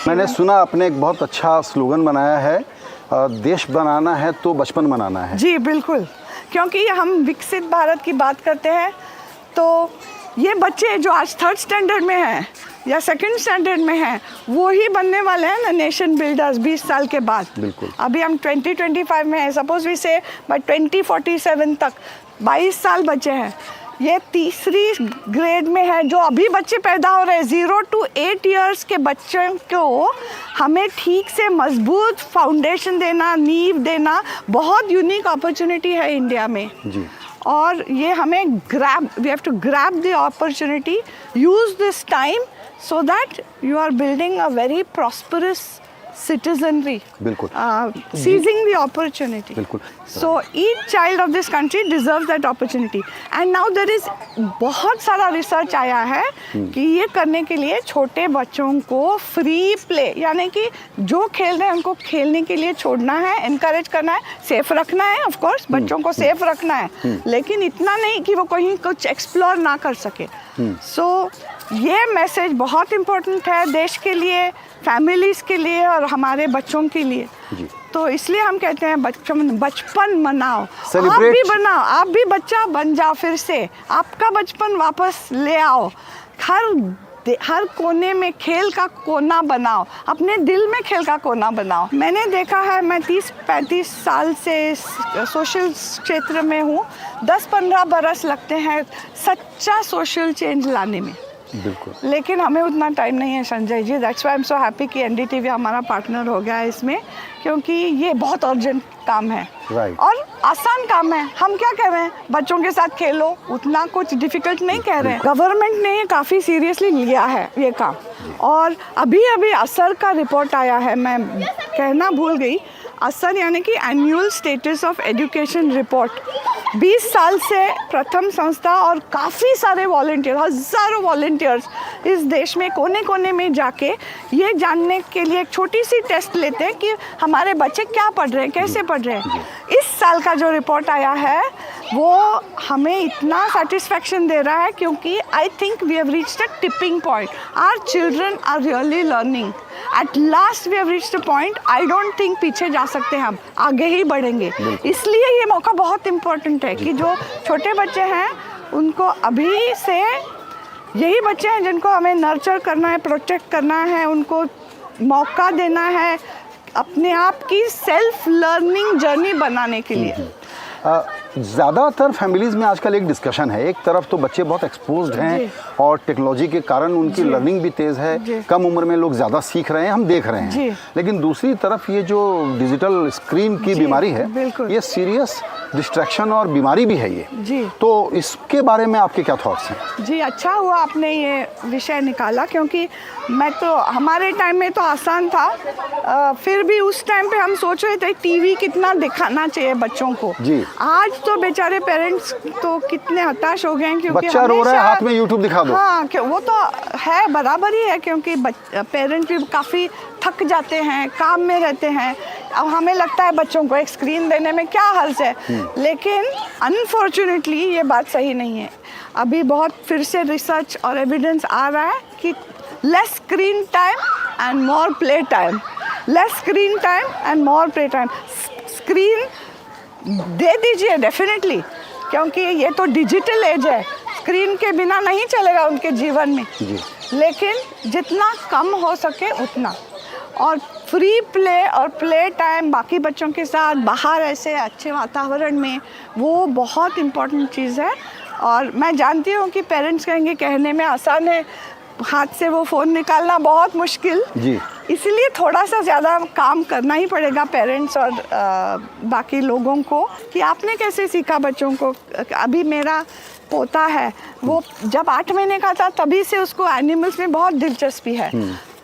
मैंने सुना आपने एक बहुत अच्छा स्लोगन बनाया है, देश बनाना है तो बचपन बनाना है। जी बिल्कुल, क्योंकि हम विकसित भारत की बात करते हैं तो ये बच्चे जो आज 3rd स्टैंडर्ड में हैं या 2nd स्टैंडर्ड में हैं वो ही बनने वाले हैं ना नेशन बिल्डर्स 20 साल के बाद। बिल्कुल। अभी हम 2025 में हैं, सपोज वी से बाय 2047 तक 22 साल बचे हैं। ये 3री ग्रेड में है जो अभी बच्चे पैदा हो रहे हैं 0 to 8 इयर्स के बच्चों को हमें ठीक से मजबूत फाउंडेशन देना, नींव देना बहुत यूनिक अपॉर्चुनिटी है इंडिया में जी। और ये हमें we have to grab the opportunity, use this time so that you are building a very prosperous citizenry. बिल्कुल। Seizing the opportunity. बिल्कुल। So each child of this country deserves that opportunity. And now there is बहुत सारा research आया है कि ये करने के लिए छोटे बच्चों को फ्री प्ले यानी कि जो खेल रहे हैं उनको खेलने के लिए छोड़ना है, इनकरेज करना है, सेफ रखना है। ऑफ कोर्स बच्चों को सेफ रखना है, लेकिन इतना नहीं कि वो कहीं कुछ एक्सप्लोर ना कर सके। सो ये मैसेज बहुत इम्पोर्टेंट है देश के लिए, फैमिलीज़ के लिए और हमारे बच्चों के लिए। जी। तो इसलिए हम कहते हैं बचपन मनाओ, Celebrate। आप भी बनाओ, आप भी बच्चा बन जाओ, फिर से आपका बचपन वापस ले आओ। हर कोने में खेल का कोना बनाओ, अपने दिल में खेल का कोना बनाओ। मैंने देखा है, मैं 30-35 साल से सोशल क्षेत्र में हूँ, 10-15 बरस लगते हैं सच्चा सोशल चेंज लाने में। बिल्कुल। लेकिन हमें उतना टाइम नहीं है Sanjay ji. That's why I am so happy कि एनडीटीवी हमारा पार्टनर हो गया है इसमें, क्योंकि ये बहुत अर्जेंट काम है। Right। और आसान काम है। हम क्या कह रहे हैं, बच्चों के साथ खेलो, उतना कुछ डिफिकल्ट नहीं कह रहे हैं। गवर्नमेंट ने ये काफ़ी सीरियसली लिया है ये काम। और अभी अभी असर का रिपोर्ट आया है, मैं कहना भूल गई, असर यानी कि annual status of education report. 20 साल से प्रथम संस्था और काफ़ी सारे वॉलंटियर, हज़ारों वॉलंटियर्स इस देश में कोने कोने में जाके ये जानने के लिए एक छोटी सी टेस्ट लेते हैं कि हमारे बच्चे क्या पढ़ रहे हैं, कैसे पढ़ रहे हैं। इस साल का जो रिपोर्ट आया है वो हमें इतना सेटिस्फैक्शन दे रहा है, क्योंकि I think we have reached a tipping point. Our children are really learning. At last we have reached a point, I don't think पीछे जा सकते, हम आगे ही बढ़ेंगे। इसलिए ये मौका बहुत इम्पोर्टेंट है कि जो छोटे बच्चे हैं उनको अभी से, यही बच्चे हैं जिनको हमें नर्चर करना है, प्रोटेक्ट करना है, उनको मौका देना है अपने आप की सेल्फ लर्निंग जर्नी बनाने के लिए। ज़्यादातर फैमिलीज़ में आजकल एक डिस्कशन है, एक तरफ तो बच्चे बहुत एक्सपोज्ड हैं और टेक्नोलॉजी के कारण उनकी लर्निंग भी तेज़ है, कम उम्र में लोग ज़्यादा सीख रहे हैं, हम देख रहे हैं। लेकिन दूसरी तरफ ये जो डिजिटल स्क्रीन की बीमारी है, ये सीरियस डिस्ट्रैक्शन और बीमारी भी है ये जी। तो इसके बारे में आपके क्या थॉट्स हैं? जी, अच्छा हुआ आपने ये विषय निकाला, क्योंकि मैं तो, हमारे टाइम में तो आसान था, फिर भी उस टाइम पे हम सोच रहे थे टीवी कितना दिखाना चाहिए बच्चों को जी। आज तो बेचारे पेरेंट्स तो कितने हताश हो गए हैं, क्योंकि बच्चा रो रहा है, हाथ में यूट्यूब दिखा दो। हाँ, वो तो है, बराबर ही है, क्योंकि पेरेंट्स भी काफ़ी थक जाते हैं, काम में रहते हैं। अब हमें लगता है बच्चों को एक स्क्रीन देने में क्या हर्ज है, लेकिन अनफॉर्चुनेटली ये बात सही नहीं है। अभी बहुत फिर से रिसर्च और एविडेंस आ रहा है कि less screen time and more play time, less screen time and more play time. Screen दे दीजिए डेफिनेटली, क्योंकि ये तो डिजिटल एज है, स्क्रीन के बिना नहीं चलेगा उनके जीवन में जी। लेकिन जितना कम हो सके उतना, और फ्री प्ले और प्ले टाइम बाकी बच्चों के साथ बाहर ऐसे अच्छे वातावरण में, वो बहुत इम्पोर्टेंट चीज़ है। और मैं जानती हूँ कि पेरेंट्स कहेंगे कहने में आसान है, हाथ से वो फ़ोन निकालना बहुत मुश्किल जी। इसलिए थोड़ा सा ज़्यादा काम करना ही पड़ेगा पेरेंट्स और बाकी लोगों को, कि आपने कैसे सीखा बच्चों को। अभी मेरा पोता है, वो जब 8 महीने का था तभी से उसको एनिमल्स में बहुत दिलचस्पी है,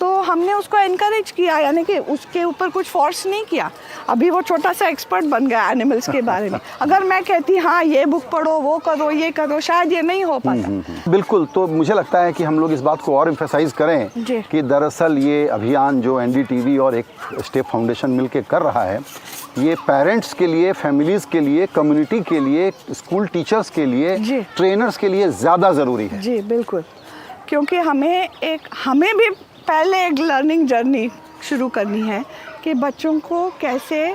तो हमने उसको एनकरेज किया, यानी कि उसके ऊपर कुछ फोर्स नहीं किया। अभी वो छोटा सा एक्सपर्ट बन गया एनिमल्स के बारे में। अगर मैं कहती हाँ ये बुक पढ़ो, वो करो, ये करो, शायद ये नहीं हो पाता। बिल्कुल, तो मुझे लगता है कि हम लोग इस बात को और एम्फेसाइज करें कि दरअसल ये अभियान जो एनडीटीवी और एक स्टेप फाउंडेशन मिलकर कर रहा है, ये पेरेंट्स के लिए, फैमिलीज़ के लिए, कम्युनिटी के लिए, स्कूल टीचर्स के लिए, ट्रेनर्स के लिए ज़्यादा ज़रूरी है। जी बिल्कुल, क्योंकि हमें भी पहले एक लर्निंग जर्नी शुरू करनी है कि बच्चों को कैसे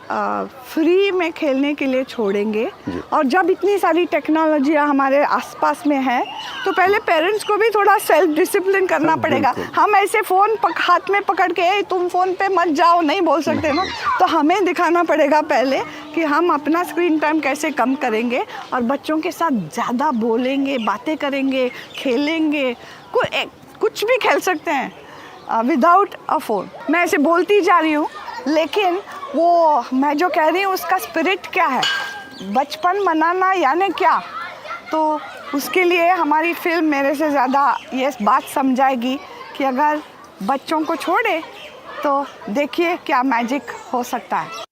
फ्री में खेलने के लिए छोड़ेंगे। और जब इतनी सारी टेक्नोलॉजियाँ हमारे आसपास में है तो पहले पेरेंट्स को भी थोड़ा सेल्फ डिसिप्लिन करना पड़ेगा। हम ऐसे फ़ोन हाथ में पकड़ के तुम फ़ोन पे मत जाओ नहीं बोल सकते ना, तो हमें दिखाना पड़ेगा पहले कि हम अपना स्क्रीन टाइम कैसे कम करेंगे और बच्चों के साथ ज़्यादा बोलेंगे, बातें करेंगे, खेलेंगे, कुछ भी खेल सकते हैं विदाउट अ फ़ोन। मैं ऐसे बोलती जा रही हूँ, लेकिन वो मैं जो कह रही हूँ उसका स्पिरिट क्या है, बचपन मनाना यानी क्या, तो उसके लिए हमारी फिल्म मेरे से ज़्यादा ये बात समझाएगी कि अगर बच्चों को छोड़े तो देखिए क्या मैजिक हो सकता है।